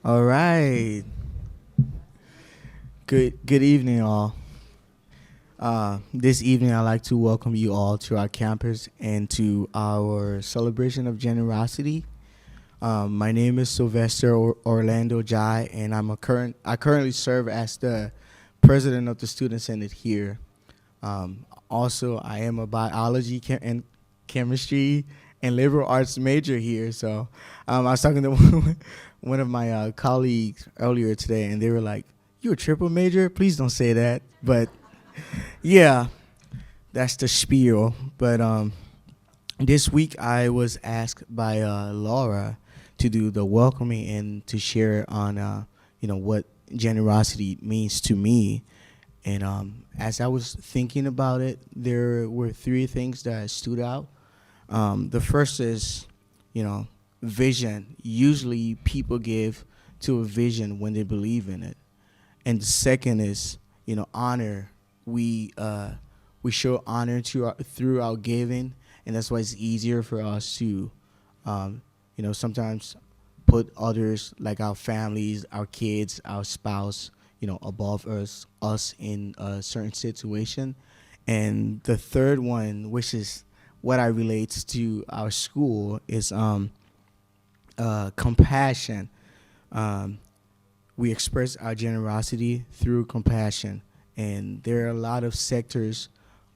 All right. Good evening, all. This evening, I'd like to welcome you all to our campus and to our celebration of generosity. My name is Sylvester Orlando Jai, and I currently serve as the president of the Student Senate here. Also, I am a biology and chemistry and liberal arts major here. So I was talking to one of my colleagues earlier today, and they were like, "You a triple major? Please don't say that." But yeah, that's the spiel. But this week I was asked by Laura to do the welcoming and to share on what generosity means to me. And as I was thinking about it, there were three things that stood out. The first is, vision. Usually people give to a vision when they believe in it. And the second is, honor. We show honor through our giving, and that's why it's easier for us to, sometimes put others like our families, our kids, our spouse, above us in a certain situation. And the third one, which is what I relates to our school, is compassion. Um, we express our generosity through compassion, and there are a lot of sectors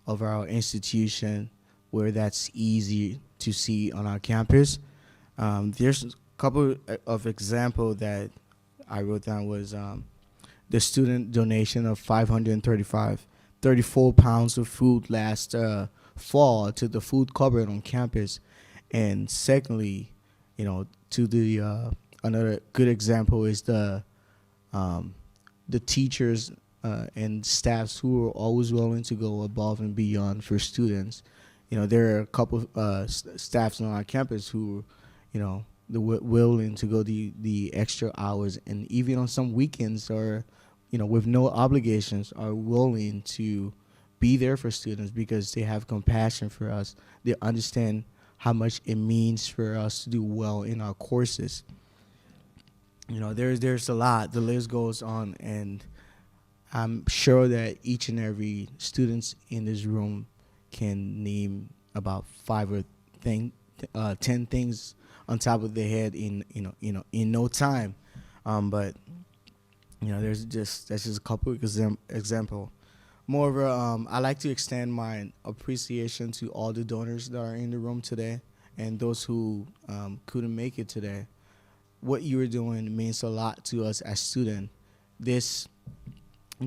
of our institution where that's easy to see on our campus. There's a couple of example that I wrote down was the student donation of 34 pounds of food last fall to the food cupboard on campus. And secondly, to the another good example is the teachers and staffs who are always willing to go above and beyond for students. There are a couple staffs on our campus who, the willing to go the extra hours, and even on some weekends or, with no obligations, are willing to be there for students because they have compassion for us. They understand how much it means for us to do well in our courses. There's a lot. The list goes on, and I'm sure that each and every students in this room can name about 10 things on top of their head in no time. But that's just a couple example. Moreover, I like to extend my appreciation to all the donors that are in the room today and those who couldn't make it today. What you are doing means a lot to us as students. This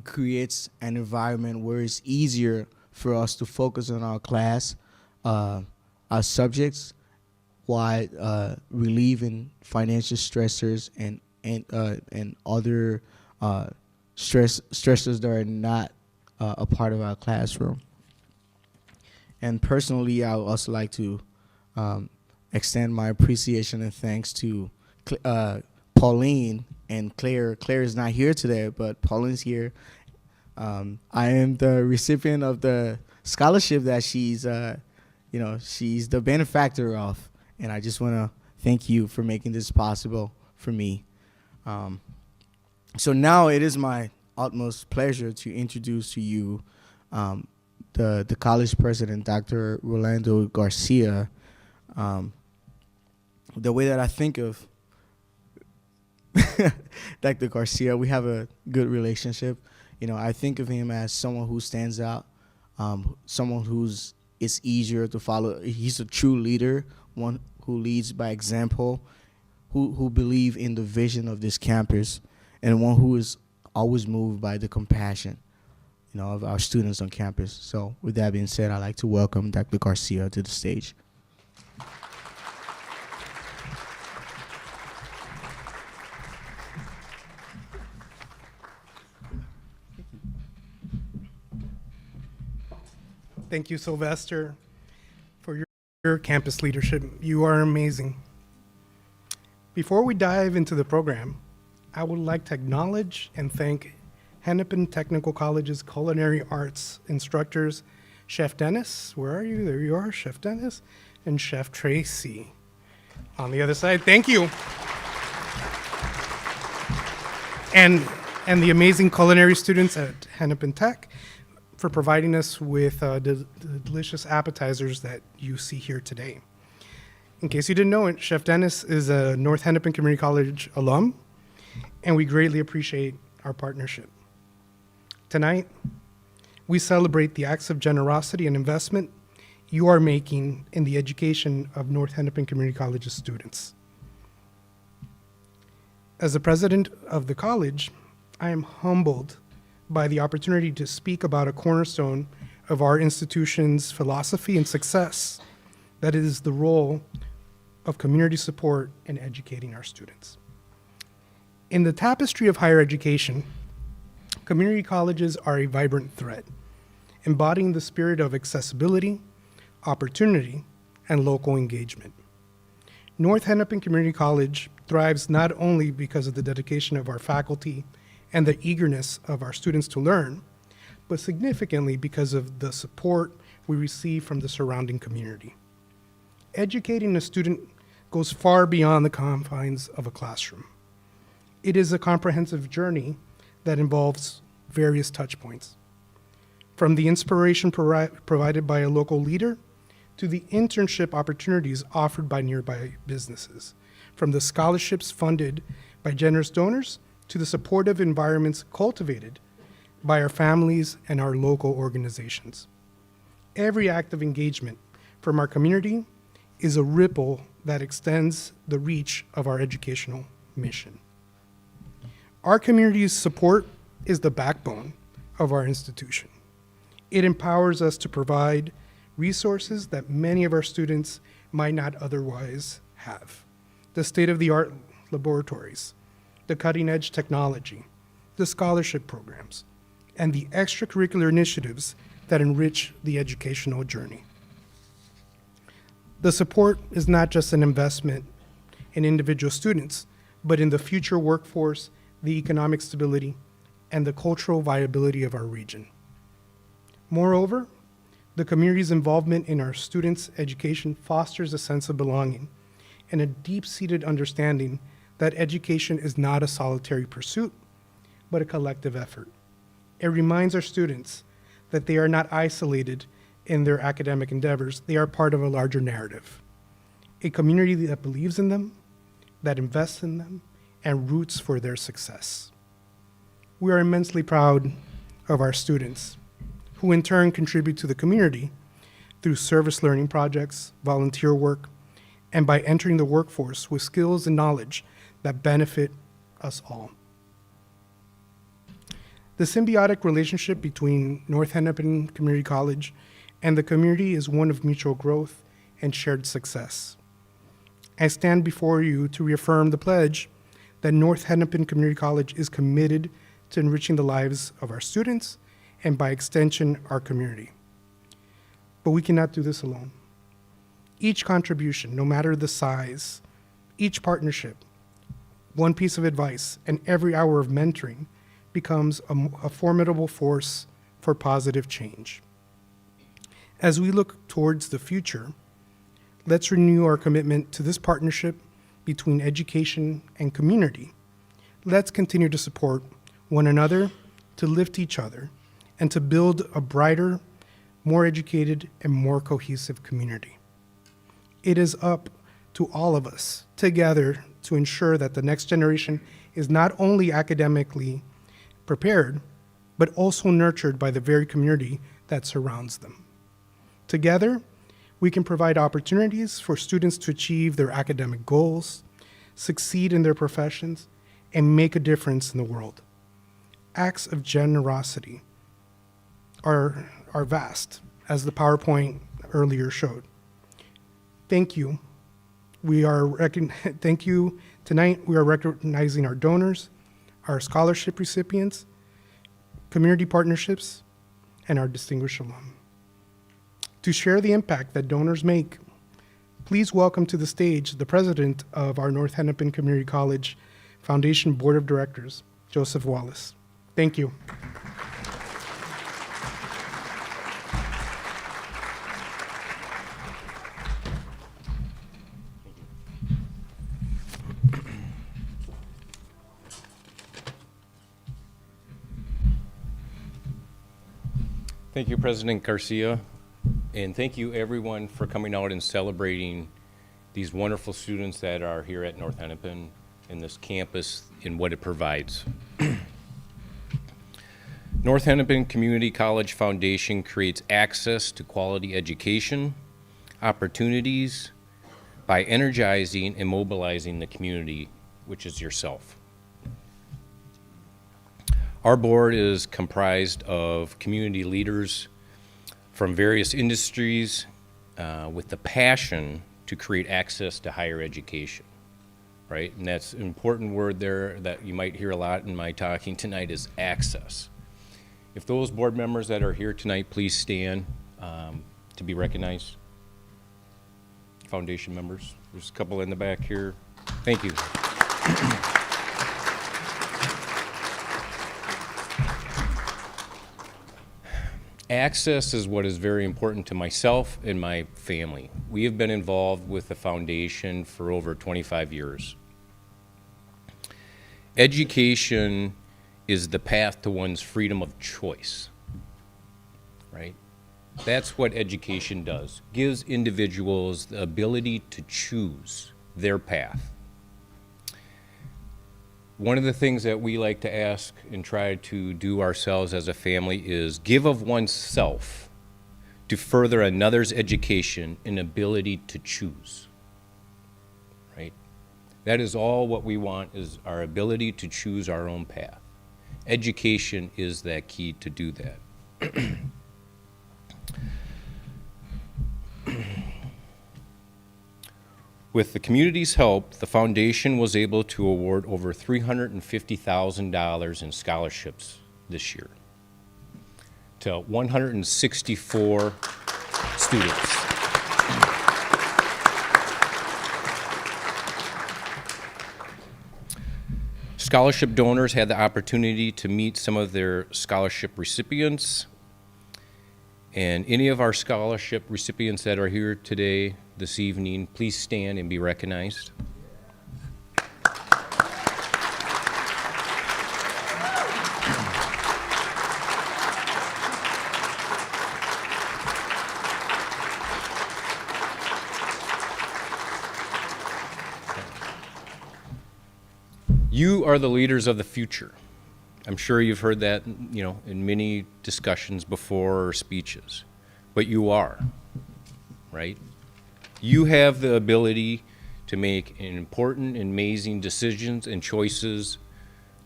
creates an environment where it's easier for us to focus on our class, our subjects, while relieving financial stressors and other stressors that are not a part of our classroom. And personally, I would also like to extend my appreciation and thanks to Pauline and Claire. Claire is not here today, but Pauline's here. I am the recipient of the scholarship that she's the benefactor of, and I just want to thank you for making this possible for me. So now it is my utmost pleasure to introduce to you the college president, Dr. Rolando Garcia. The way that I think of Dr. Garcia, we have a good relationship. I think of him as someone who stands out, someone it's easier to follow. He's a true leader, one who leads by example, who believe in the vision of this campus, and one who is always moved by the compassion, of our students on campus. So with that being said, I'd like to welcome Dr. Garcia to the stage. Thank you, Sylvester, for your campus leadership. You are amazing. Before we dive into the program, I would like to acknowledge and thank Hennepin Technical College's culinary arts instructors, Chef Dennis. Where are you? There you are, Chef Dennis, and Chef Tracy. On the other side, thank you. and the amazing culinary students at Hennepin Tech for providing us with the delicious appetizers that you see here today. In case you didn't know it, Chef Dennis is a North Hennepin Community College alum, and we greatly appreciate our partnership. Tonight, we celebrate the acts of generosity and investment you are making in the education of North Hennepin Community College's students. As the president of the college, I am humbled by the opportunity to speak about a cornerstone of our institution's philosophy and success, that is the role of community support in educating our students. In the tapestry of higher education, community colleges are a vibrant thread, embodying the spirit of accessibility, opportunity, and local engagement. North Hennepin Community College thrives not only because of the dedication of our faculty and the eagerness of our students to learn, but significantly because of the support we receive from the surrounding community. Educating a student goes far beyond the confines of a classroom. It is a comprehensive journey that involves various touch points, from the inspiration provided by a local leader to the internship opportunities offered by nearby businesses, from the scholarships funded by generous donors to the supportive environments cultivated by our families and our local organizations. Every act of engagement from our community is a ripple that extends the reach of our educational mission. Our community's support is the backbone of our institution. It empowers us to provide resources that many of our students might not otherwise have. The state-of-the-art laboratories, the cutting-edge technology, the scholarship programs, and the extracurricular initiatives that enrich the educational journey. The support is not just an investment in individual students, but in the future workforce, the economic stability, and the cultural viability of our region. Moreover, the community's involvement in our students' education fosters a sense of belonging and a deep-seated understanding that education is not a solitary pursuit, but a collective effort. It reminds our students that they are not isolated in their academic endeavors. They are part of a larger narrative, a community that believes in them, that invests in them, and roots for their success. We are immensely proud of our students, who in turn contribute to the community through service learning projects, volunteer work, and by entering the workforce with skills and knowledge that benefit us all. The symbiotic relationship between North Hennepin Community College and the community is one of mutual growth and shared success. I stand before you to reaffirm the pledge that North Hennepin Community College is committed to enriching the lives of our students and by extension, our community. But we cannot do this alone. Each contribution, no matter the size, each partnership, one piece of advice, and every hour of mentoring becomes a formidable force for positive change. As we look towards the future, let's renew our commitment to this partnership between education and community. Let's continue to support one another, to lift each other, and to build a brighter, more educated, and more cohesive community. It is up to all of us together to ensure that the next generation is not only academically prepared, but also nurtured by the very community that surrounds them. Together, we can provide opportunities for students to achieve their academic goals, succeed in their professions, and make a difference in the world. Acts of generosity are vast, as the PowerPoint earlier showed. Thank you. Thank you. Tonight, we are recognizing our donors, our scholarship recipients, community partnerships, and our distinguished alum. To share the impact that donors make, please welcome to the stage the president of our North Hennepin Community College Foundation Board of Directors, Joseph Wallace. Thank you. Thank you, President Garcia, and thank you everyone for coming out and celebrating these wonderful students that are here at North Hennepin and this campus and what it provides. North Hennepin Community College Foundation creates access to quality education, opportunities by energizing and mobilizing the community, which is yourself. Our board is comprised of community leaders from various industries with the passion to create access to higher education, right? And that's an important word there that you might hear a lot in my talking tonight is access. If those board members that are here tonight, please stand to be recognized. Foundation members, there's a couple in the back here. Thank you. Access is what is very important to myself and my family. We have been involved with the foundation for over 25 years. Education is the path to one's freedom of choice, right? That's what education does. Gives individuals the ability to choose their path. One of the things that we like to ask and try to do ourselves as a family is give of oneself to further another's education and ability to choose, right? That is all what we want, is our ability to choose our own path. Education is that key to do that. With the community's help, the foundation was able to award over $350,000 in scholarships this year to 164 students. Scholarship donors had the opportunity to meet some of their scholarship recipients. And any of our scholarship recipients that are here today, this evening, please stand and be recognized. You are the leaders of the future. I'm sure you've heard that, in many discussions before or speeches, but you are, right? You have the ability to make important, amazing decisions and choices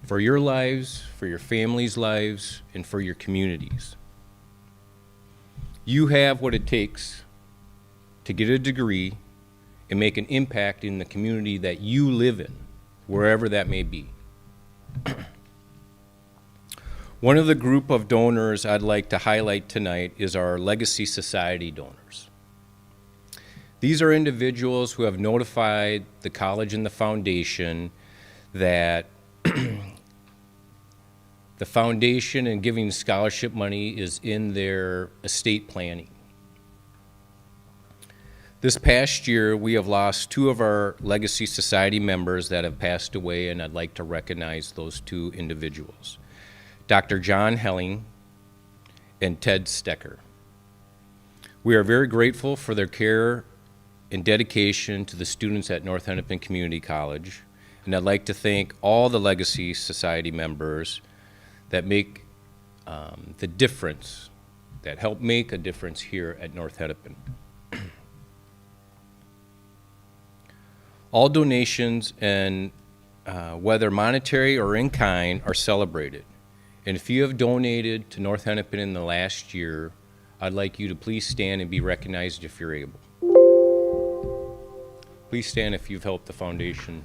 for your lives, for your family's lives, and for your communities. You have what it takes to get a degree and make an impact in the community that you live in, wherever that may be. One of the group of donors I'd like to highlight tonight is our Legacy Society donors. These are individuals who have notified the college and the foundation that the foundation and giving scholarship money is in their estate planning. This past year, we have lost two of our Legacy Society members that have passed away, and I'd like to recognize those two individuals. Dr. John Helling and Ted Stecker. We are very grateful for their care and dedication to the students at North Hennepin Community College, and I'd like to thank all the Legacy Society members that make the difference, that help make a difference here at North Hennepin. All donations, and whether monetary or in kind, are celebrated. And if you have donated to North Hennepin in the last year, I'd like you to please stand and be recognized if you're able. Please stand if you've helped the foundation.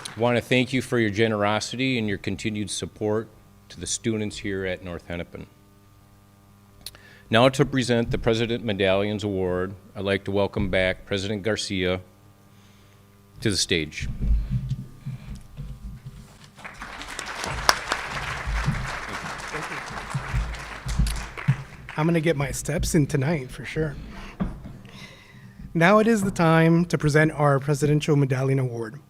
I want to thank you for your generosity and your continued support to the students here at North Hennepin. Now to present the President Medallions Award, I'd like to welcome back President Garcia to the stage. I'm going to get my steps in tonight for sure. Now it is the time to present our Presidential Medallion Award.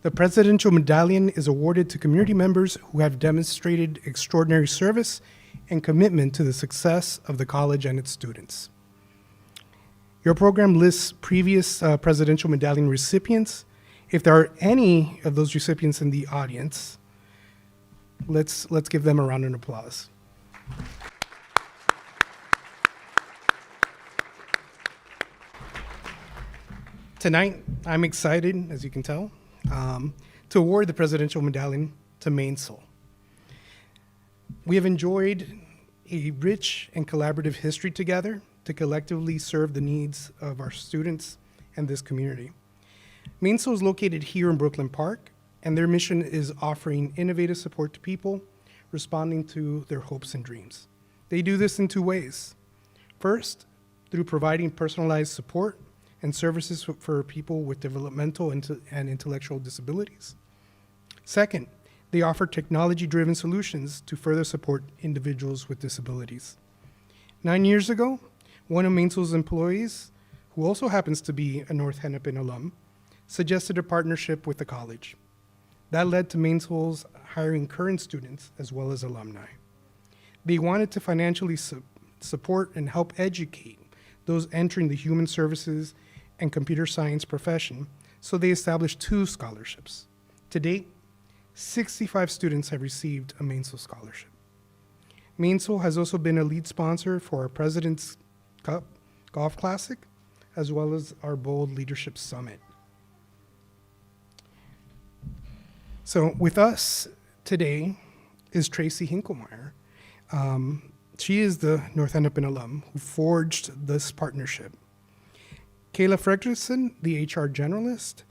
The Presidential Medallion is awarded to community members who have demonstrated extraordinary service and commitment to the success of the college and its students. Your program lists previous Presidential Medallion recipients. If there are any of those recipients in the audience, let's give them a round of applause. Tonight, I'm excited, as you can tell, to award the Presidential Medallion to Mainsaul. We have enjoyed a rich and collaborative history together to collectively serve the needs of our students and this community. Mainsaul is located here in Brooklyn Park, and their mission is offering innovative support to people responding to their hopes and dreams. They do this in two ways. First, through providing personalized support and services for people with developmental and intellectual disabilities. Second, they offer technology-driven solutions to further support individuals with disabilities. 9 years ago, one of Mainsaul's employees, who also happens to be a North Hennepin alum, suggested a partnership with the college. That led to Mainsaul's hiring current students as well as alumni. They wanted to financially support and help educate those entering the human services and computer science profession, so they established 2 scholarships. To date, 65 students have received a Mainsaul scholarship. Mainsaul has also been a lead sponsor for our President's Cup Golf Classic, as well as our Bold Leadership Summit. So with us today is Tracy Hinklemeyer. She is the North Hennepin alum who forged this partnership. Kayla Fredrickson, the HR generalist,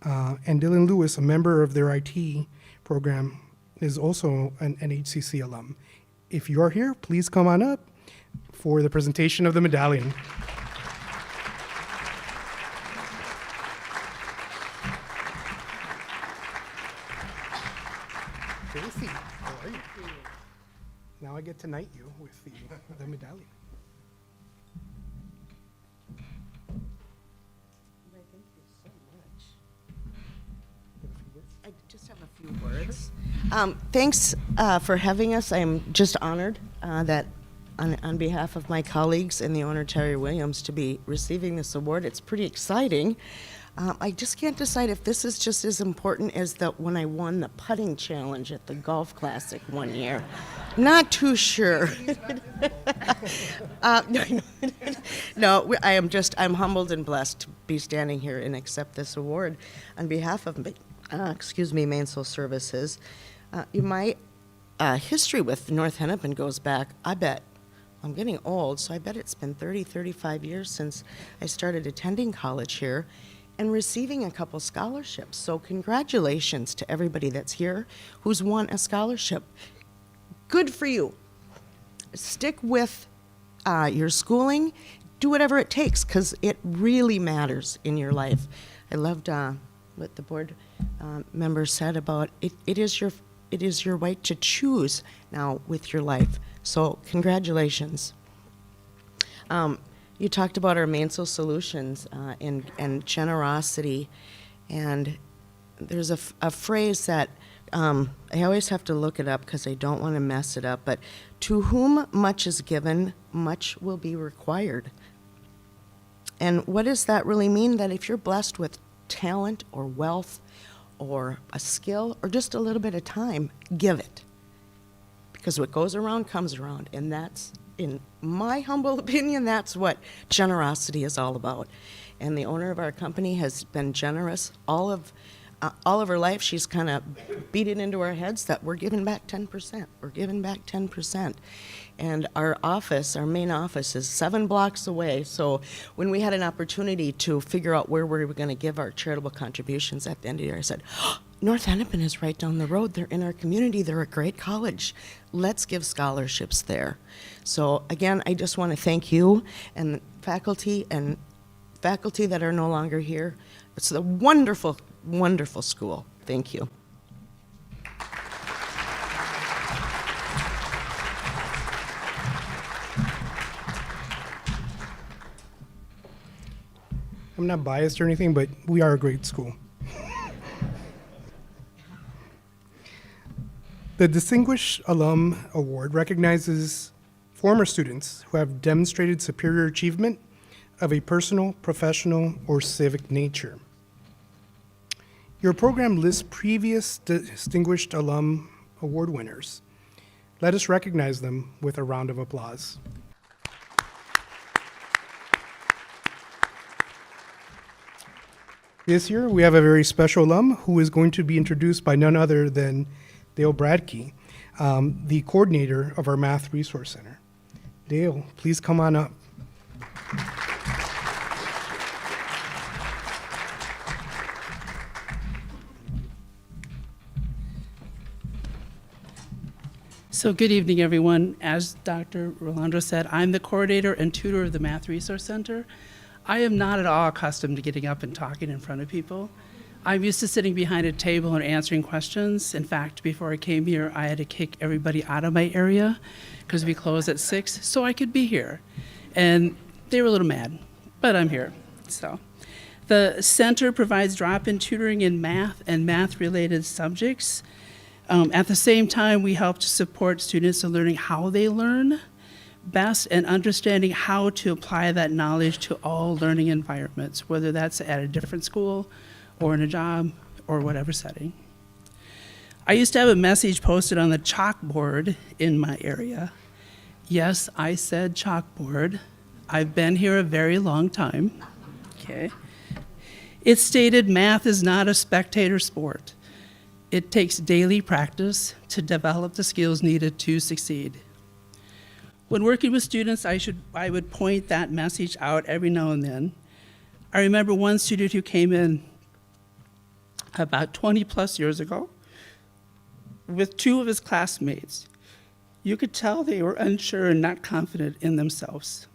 and Dylan Lewis, a member of their IT program, is also an HCC alum. If you're here, please come on up for the presentation of the medallion. Tracy, how are you? Now I get to knight you with the medallion. Thank you so much. I just have a few words. Thanks for having us. I'm just honored that on behalf of my colleagues and the owner, Terry Williams, to be receiving this award. It's pretty exciting. I just can't decide if this is just as important as when I won the putting challenge at the Golf Classic one year. Not too sure. No, I'm humbled and blessed to be standing here and accept this award on behalf of, Mainsaul Services. My history with North Hennepin goes back, I'm getting old, so I bet it's been 30, 35 years since I started attending college here and receiving a couple scholarships. So congratulations to everybody that's here who's won a scholarship. Good for you. Stick with your schooling. Do whatever it takes, because it really matters in your life. I loved what the board member said about it. It is your right to choose now with your life. So congratulations. You talked about our Mainsaul Solutions and generosity, and there's a phrase that I always have to look it up because I don't want to mess it up, but to whom much is given, much will be required. And what does that really mean? That if you're blessed with talent or wealth or a skill or just a little bit of time, give it. Because what goes around comes around, and that's, in my humble opinion, that's what generosity is all about. And the owner of our company has been generous all of her life. She's kind of beat it into our heads that we're giving back 10%. We're giving back 10%. And our main office is 7 blocks away. So when we had an opportunity to figure out where we were going to give our charitable contributions at the end of the year, I said, North Hennepin is right down the road. They're in our community. They're a great college. Let's give scholarships there. So again, I just want to thank you and faculty that are no longer here. It's a wonderful, wonderful school. Thank you. I'm not biased or anything, but we are a great school. The Distinguished Alum Award recognizes former students who have demonstrated superior achievement of a personal, professional, or civic nature. Your program lists previous Distinguished Alum Award winners. Let us recognize them with a round of applause. This year, we have a very special alum who is going to be introduced by none other than Dale Bradkey, the coordinator of our Math Resource Center. Dale, please come on up. So good evening, everyone. As Dr. Rolando said, I'm the coordinator and tutor of the Math Resource Center. I am not at all accustomed to getting up and talking in front of people. I'm used to sitting behind a table and answering questions. In fact, before I came here, I had to kick everybody out of my area because we close at 6 so I could be here. And they were a little mad, but I'm here. So the center provides drop-in tutoring in math and math-related subjects. At the same time, we help to support students in learning how they learn best and understanding how to apply that knowledge to all learning environments, whether that's at a different school or in a job or whatever setting. I used to have a message posted on the chalkboard in my area. Yes, I said chalkboard. I've been here a very long time. Okay. It stated math is not a spectator sport. It takes daily practice to develop the skills needed to succeed. When working with students, I would point that message out every now and then. I remember one student who came in about 20 plus years ago with 2 of his classmates. You could tell they were unsure and not confident in themselves.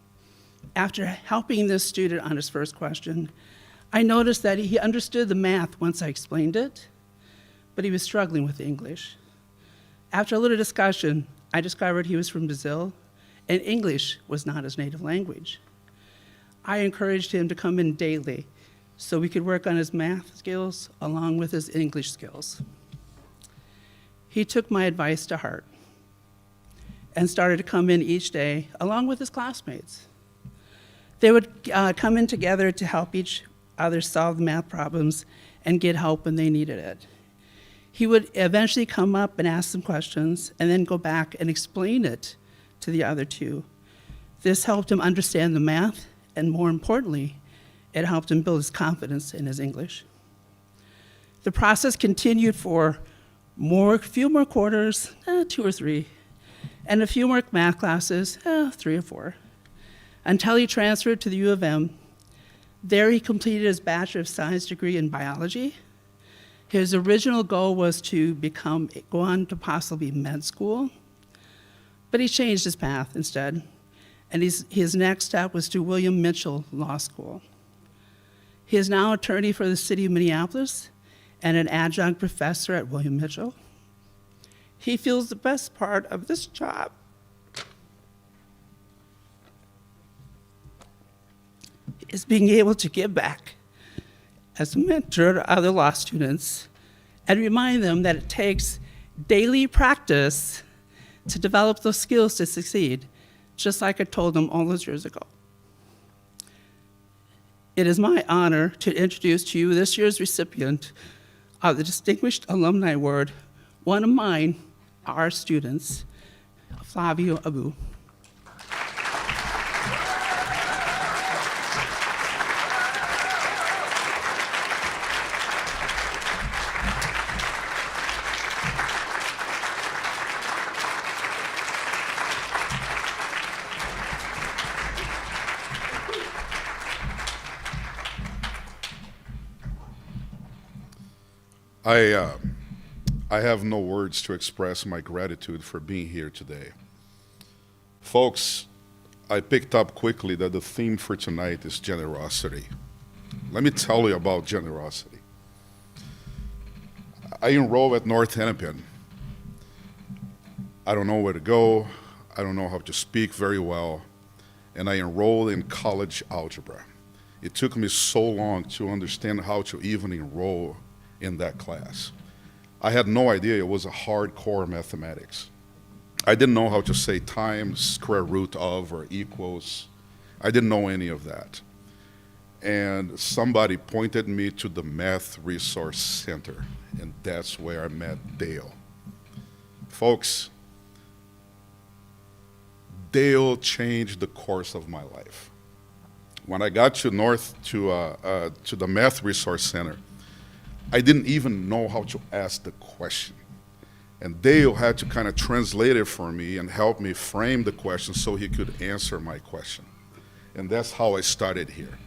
After helping this student on his first question, I noticed that he understood the math once I explained it, but he was struggling with the English. After a little discussion, I discovered he was from Brazil, and English was not his native language. I encouraged him to come in daily so we could work on his math skills along with his English skills. He took my advice to heart and started to come in each day along with his classmates. They would come in together to help each other solve math problems and get help when they needed it. He would eventually come up and ask some questions and then go back and explain it to the other 2. This helped him understand the math, and more importantly, it helped him build his confidence in his English. The process continued for a few more quarters, 2 or 3, and a few more math classes, 3 or 4, until he transferred to the U of M. There he completed his Bachelor of Science degree in biology. His original goal was to go on to possibly med school, but he changed his path instead, and his next step was to William Mitchell Law School. He is now attorney for the city of Minneapolis and an adjunct professor at William Mitchell. He feels the best part of this job is being able to give back as a mentor to other law students and remind them that it takes daily practice to develop those skills to succeed, just like I told them all those years ago. It is my honor to introduce to you this year's recipient of the Distinguished Alumni Award, one of mine, our students, Flavio Abu. I have no words to express my gratitude for being here today. Folks, I picked up quickly that the theme for tonight is generosity. Let me tell you about generosity. I enrolled at North Hennepin. I don't know where to go. I don't know how to speak very well. And I enrolled in college algebra. It took me so long to understand how to even enroll in that class. I had no idea it was a hardcore mathematics. I didn't know how to say times, square root of, or equals. I didn't know any of that. And somebody pointed me to the Math Resource Center, and that's where I met Dale. Folks, Dale changed the course of my life. When I got to the Math Resource Center, I didn't even know how to ask the question. And Dale had to kind of translate it for me and help me frame the question so he could answer my question. And that's how I started here.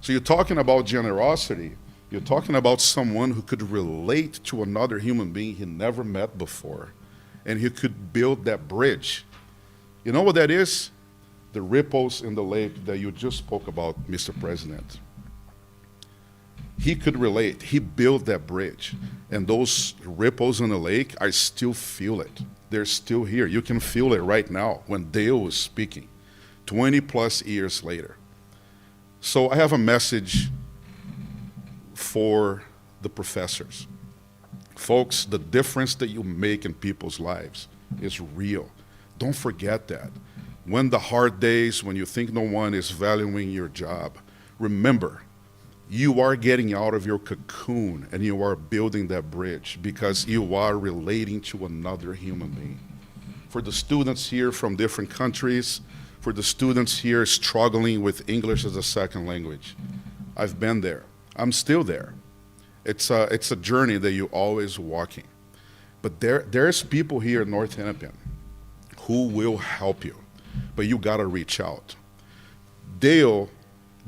So you're talking about generosity. You're talking about someone who could relate to another human being he never met before, and he could build that bridge. You know what that is? The ripples in the lake that you just spoke about, Mr. President. He could relate. He built that bridge. And those ripples in the lake, I still feel it. They're still here. You can feel it right now when Dale was speaking, 20 plus years later. So I have a message for the professors. Folks, the difference that you make in people's lives is real. Don't forget that. When the hard days, when you think no one is valuing your job, remember, you are getting out of your cocoon and you are building that bridge because you are relating to another human being. For the students here from different countries, for the students here struggling with English as a second language, I've been there. I'm still there. It's a journey that you're always walking. But there's people here in North Hennepin who will help you, but you gotta reach out. Dale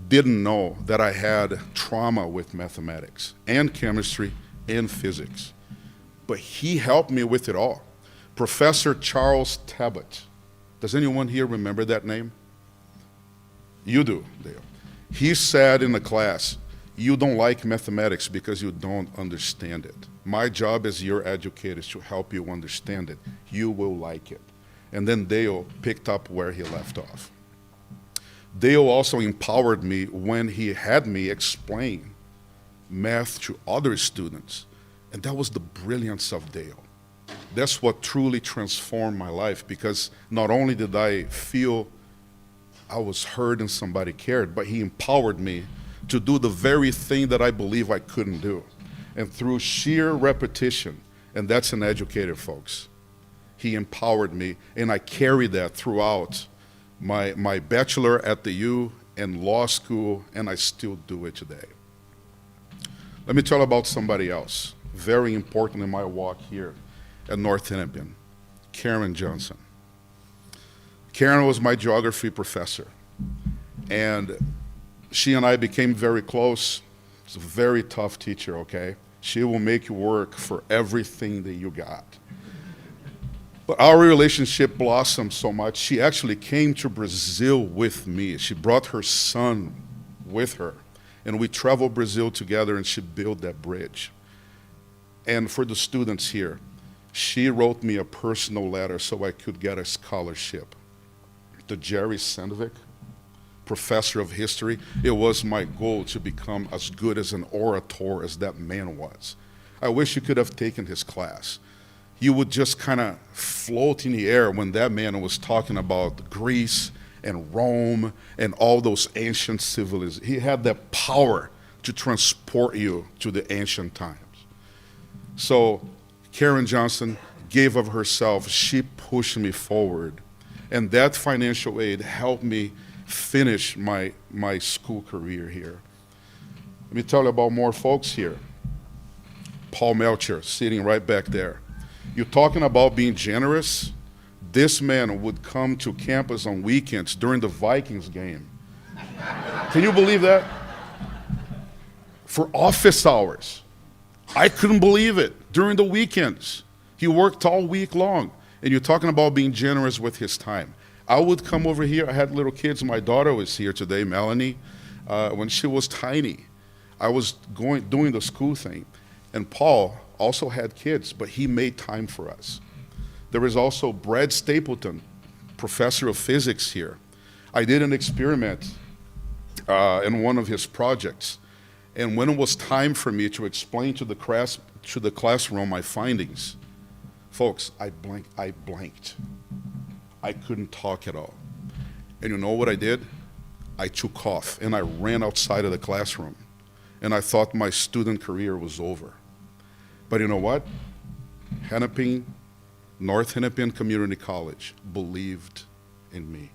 didn't know that I had trauma with mathematics and chemistry and physics, but he helped me with it all. Professor Charles Tabot. Does anyone here remember that name? You do, Dale. He said in the class, you don't like mathematics because you don't understand it. My job as your educator is to help you understand it. You will like it. And then Dale picked up where he left off. Dale also empowered me when he had me explain math to other students. And that was the brilliance of Dale. That's what truly transformed my life, because not only did I feel I was heard and somebody cared, but he empowered me to do the very thing that I believe I couldn't do. And through sheer repetition, and that's an educator, folks, he empowered me, and I carried that throughout my bachelor at the U and law school, and I still do it today. Let me tell you about somebody else, very important in my walk here at North Hennepin, Karen Johnson. Karen was my geography professor, and she and I became very close. She's a very tough teacher, okay? She will make you work for everything that you got. But our relationship blossomed so much, she actually came to Brazil with me. She brought her son with her, and we traveled Brazil together, and she built that bridge. And for the students here, she wrote me a personal letter so I could get a scholarship. To Jerry Sandvik, professor of history, it was my goal to become as good as an orator as that man was. I wish you could have taken his class. You would just kind of float in the air when that man was talking about Greece and Rome and all those ancient civilizations. He had that power to transport you to the ancient times. So Karen Johnson gave of herself. She pushed me forward. And that financial aid helped me finish my school career here. Let me tell you about more folks here. Paul Melcher, sitting right back there. You're talking about being generous. This man would come to campus on weekends during the Vikings game. Can you believe that? For office hours. I couldn't believe it. During the weekends. He worked all week long. And you're talking about being generous with his time. I would come over here. I had little kids. My daughter was here today, Melanie, when she was tiny. I was doing the school thing. And Paul also had kids, but he made time for us. There is also Brad Stapleton, professor of physics here. I did an experiment in one of his projects. And when it was time for me to explain to the classroom my findings, folks, I blanked. I couldn't talk at all. And you know what I did? I took off and I ran outside of the classroom. And I thought my student career was over. But you know what? North Hennepin Community College believed in me.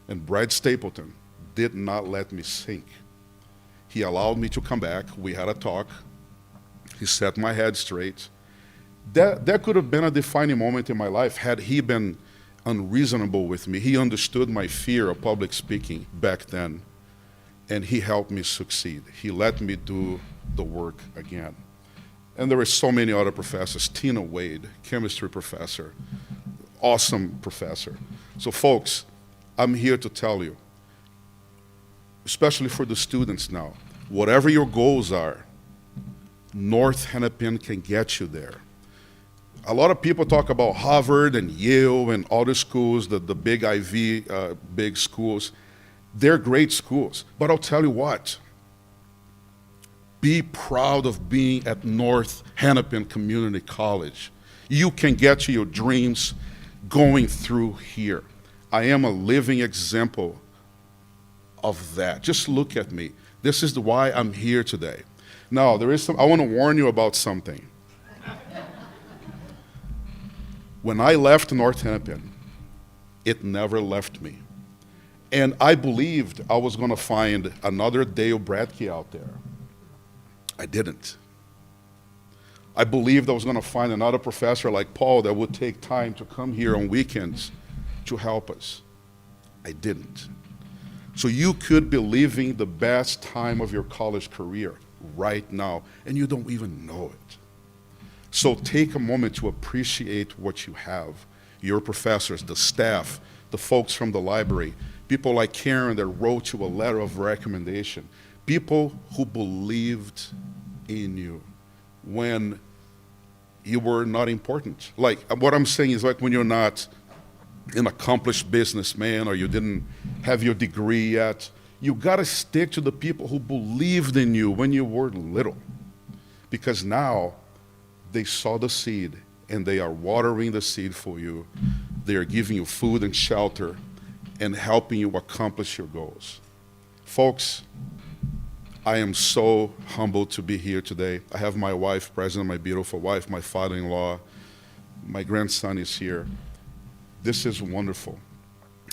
And Brad Stapleton did not let me sink. He allowed me to come back. We had a talk. He set my head straight. That could have been a defining moment in my life had he been unreasonable with me. He understood my fear of public speaking back then, and he helped me succeed. He let me do the work again. And there were so many other professors. Tina Wade, chemistry professor, awesome professor. So folks, I'm here to tell you, especially for the students now, whatever your goals are, North Hennepin can get you there. A lot of people talk about Harvard and Yale and other schools, the big Ivy, big schools. They're great schools. But I'll tell you what, be proud of being at North Hennepin Community College. You can get to your dreams going through here. I am a living example of that. Just look at me. This is why I'm here today. Now, I want to warn you about something. When I left North Hennepin, it never left me. And I believed I was going to find another Dale Bradkey out there. I didn't. I believed I was going to find another professor like Paul that would take time to come here on weekends to help us. I didn't. So you could be living the best time of your college career right now, and you don't even know it. So take a moment to appreciate what you have. Your professors, the staff, the folks from the library, people like Karen that wrote you a letter of recommendation, people who believed in you when you were not important. Like, what I'm saying is, like, when you're not an accomplished businessman or you didn't have your degree yet, you gotta stick to the people who believed in you when you were little. Because now they saw the seed and they are watering the seed for you. They are giving you food and shelter and helping you accomplish your goals. Folks, I am so humbled to be here today. I have my wife present, my beautiful wife, my father-in-law, my grandson is here. This is wonderful.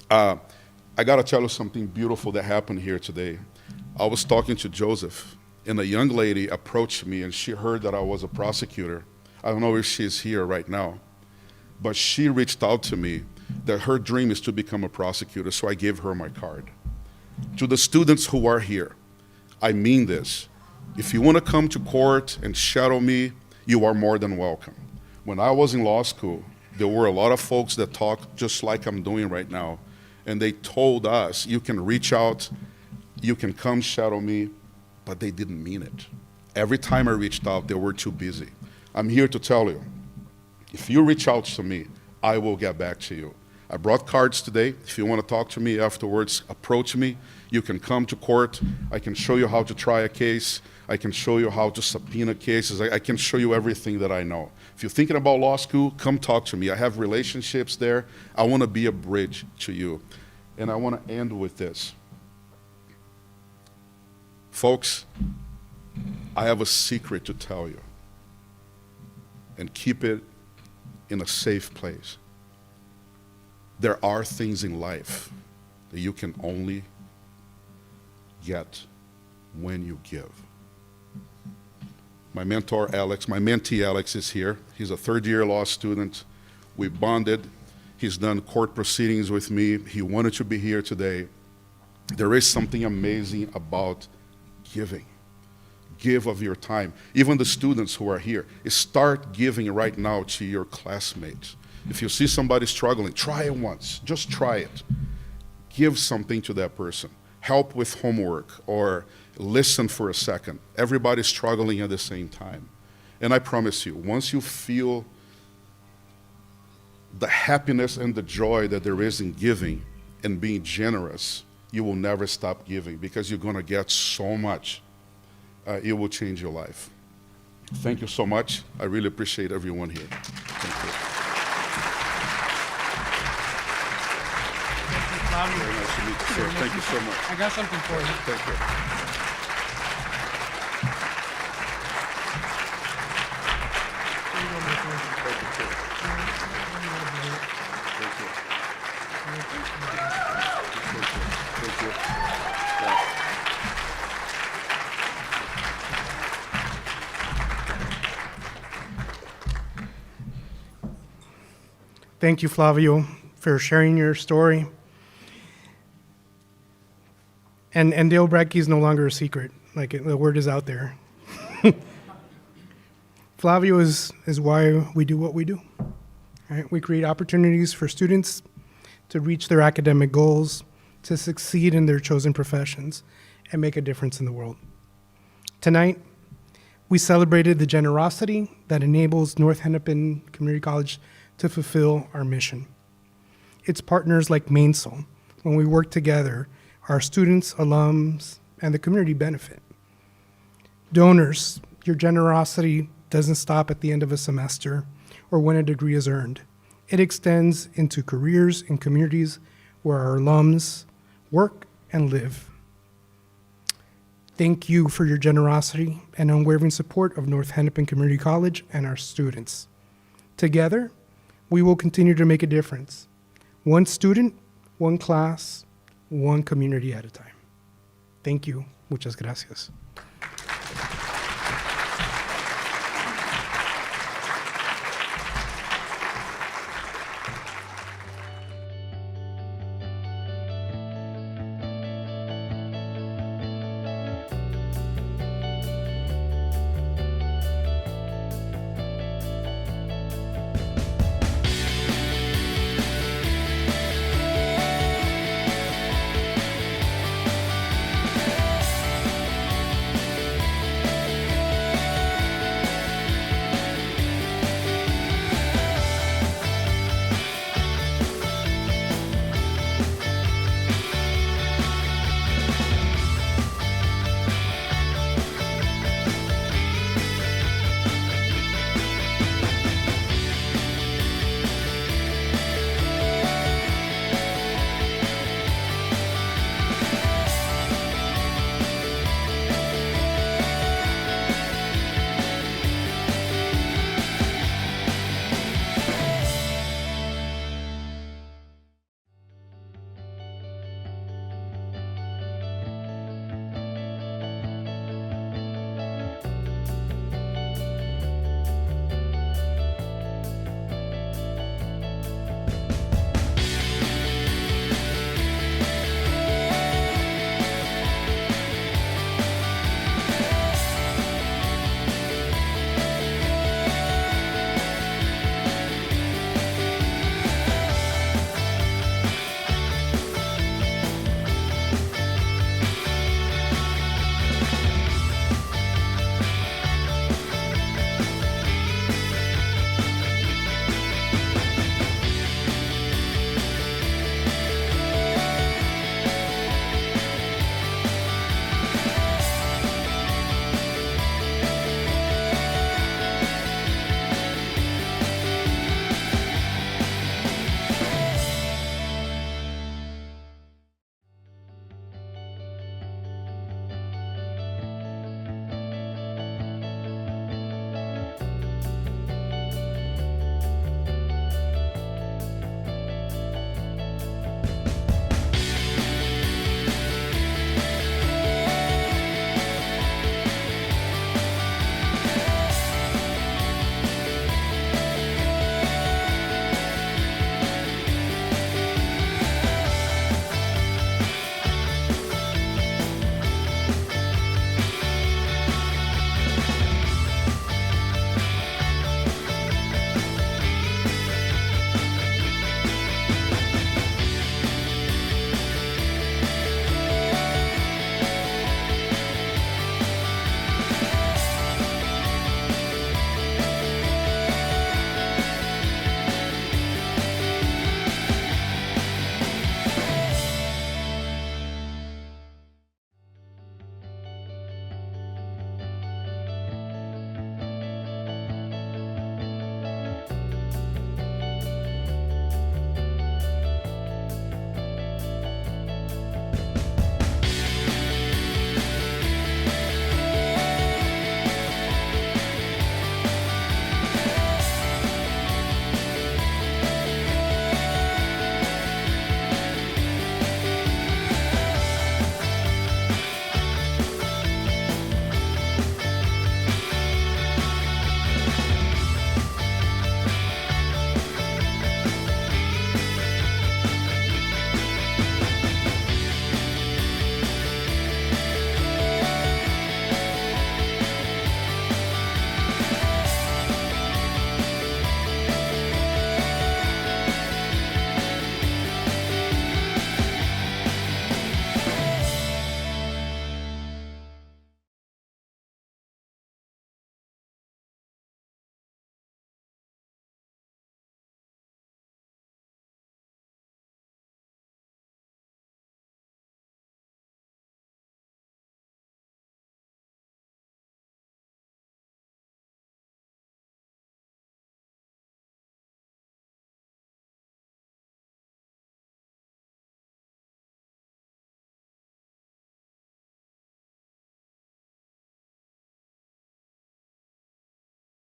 I gotta tell you something beautiful that happened here today. I was talking to Joseph, and a young lady approached me, and she heard that I was a prosecutor. I don't know if she's here right now, but she reached out to me that her dream is to become a prosecutor, so I gave her my card. To the students who are here, I mean this. If you want to come to court and shadow me, you are more than welcome. When I was in law school, there were a lot of folks that talked just like I'm doing right now, and they told us, you can reach out, you can come shadow me, but they didn't mean it. Every time I reached out, they were too busy. I'm here to tell you, if you reach out to me, I will get back to you. I brought cards today. If you want to talk to me afterwards, approach me. You can come to court. I can show you how to try a case. I can show you how to subpoena cases. I can show you everything that I know. If you're thinking about law school, come talk to me. I have relationships there. I want to be a bridge to you. And I want to end with this. Folks, I have a secret to tell you, and keep it in a safe place. There are things in life that you can only get when you give. My mentor, Alex, my mentee, Alex, is here. He's a third-year law student. We bonded. He's done court proceedings with me. He wanted to be here today. There is something amazing about giving. Give of your time. Even the students who are here, start giving right now to your classmates. If you see somebody struggling, try it once. Just try it. Give something to that person. Help with homework or listen for a second. Everybody's struggling at the same time. And I promise you, once you feel the happiness and the joy that there is in giving and being generous, you will never stop giving because you're going to get so much. It will change your life. Thank you so much. I really appreciate everyone here. Thank you. Very nice to meet you, sir. Thank you so much. I got something for you. Thank you. Here you go, my friend. Thank you, sir. Thank you. Thank you. Yeah. Thank you, Flavio, for sharing your story. And Dale Bradkey is no longer a secret. Like, the word is out there. Flavio is why we do what we do. Right? We create opportunities for students to reach their academic goals, to succeed in their chosen professions, and make a difference in the world. Tonight, we celebrated the generosity that enables North Hennepin Community College to fulfill our mission. It's partners like Mainsel, when we work together, our students, alums, and the community benefit. Donors, your generosity doesn't stop at the end of a semester or when a degree is earned. It extends into careers and communities where our alums work and live. Thank you for your generosity and unwavering support of North Hennepin Community College and our students. Together, we will continue to make a difference. One student, one class, one community at a time. Thank you. Muchas gracias.